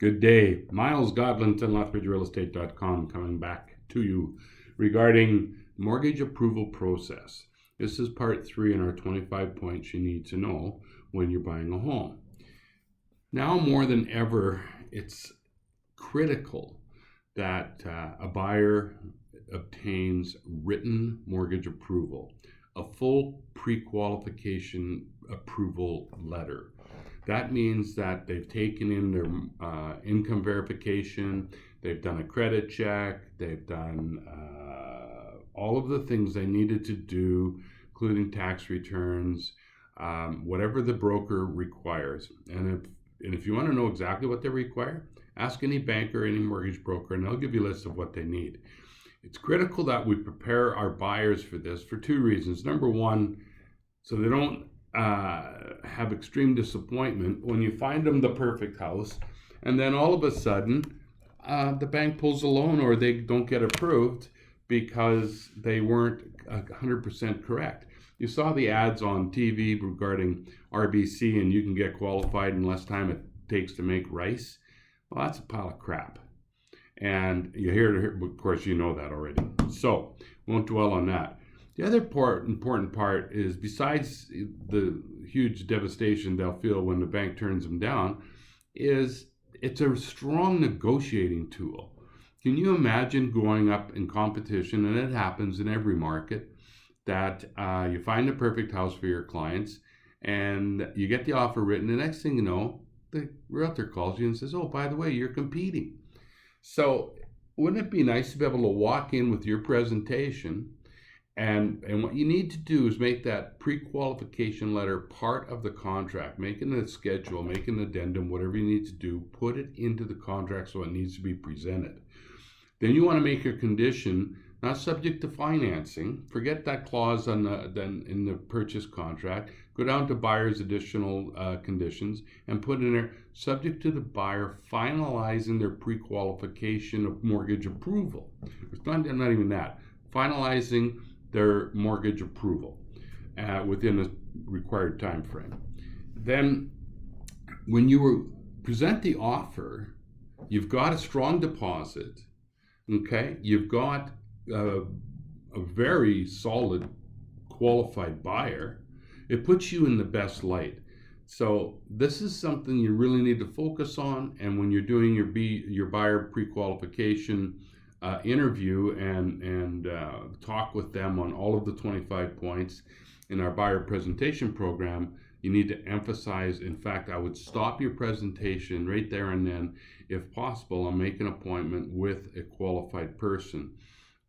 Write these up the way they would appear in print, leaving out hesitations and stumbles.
Good day. Miles Godlinton, LethbridgeRealEstate.com, coming back to you regarding mortgage approval process. This is part 3 in our 25 points you need to know when you're buying a home. Now more than ever, it's critical that a buyer obtains written mortgage approval, a full pre-qualification approval letter. That means that they've taken in their income verification, they've done a credit check, they've done all of the things they needed to do, including tax returns, whatever the broker requires. And if you want to know exactly what they require, ask any banker, any mortgage broker, and they'll give you a list of what they need. It's critical that we prepare our buyers for this for 2 reasons. Number one, so they don't have extreme disappointment when you find them the perfect house, and then all of a sudden the bank pulls a loan or they don't get approved because they weren't 100% correct. You saw the ads on TV regarding RBC and you can get qualified in less time it takes to make rice. Well, that's a pile of crap. And you hear it, of course, you know that already. So, won't dwell on that. The other important part is, besides the huge devastation they'll feel when the bank turns them down, is it's a strong negotiating tool. Can you imagine going up in competition, and it happens in every market, that you find the perfect house for your clients, and you get the offer written, the next thing you know, the realtor calls you and says, oh, by the way, you're competing. So wouldn't it be nice to be able to walk in with your presentation, and what you need to do is make that pre-qualification letter part of the contract, making a schedule, make an addendum, whatever you need to do, put it into the contract so it needs to be presented. Then you want to make your condition not subject to financing. Forget that clause in the purchase contract. Go down to buyer's additional conditions and put in there, subject to the buyer finalizing their pre-qualification of mortgage approval. It's not even that. Finalizing their mortgage approval within a required time frame. Then when you present the offer, you've got a strong deposit, okay? You've got a very solid qualified buyer. It puts you in the best light. So this is something you really need to focus on, and when you're doing your buyer pre-qualification interview and talk with them on all of the 25 points in our buyer presentation program, you need to emphasize. In fact, I would stop your presentation right there and then, if possible, and make an appointment with a qualified person.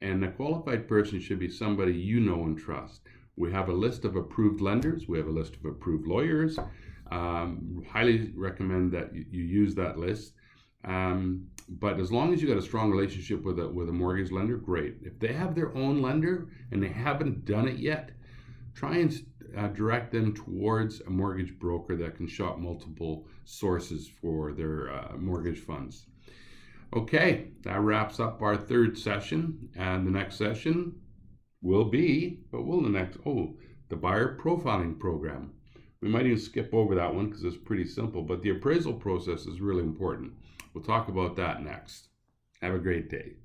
And the qualified person should be somebody you know and trust. We have a list of approved lenders. We have a list of approved lawyers. Highly recommend that you use that list. But as long as you got a strong relationship with a mortgage lender, great. If they have their own lender and they haven't done it yet, try and direct them towards a mortgage broker that can shop multiple sources for their mortgage funds. Okay, that wraps up our 3rd session, and the next session will be, the buyer profiling program. We might even skip over that one because it's pretty simple, but the appraisal process is really important. We'll talk about that next. Have a great day.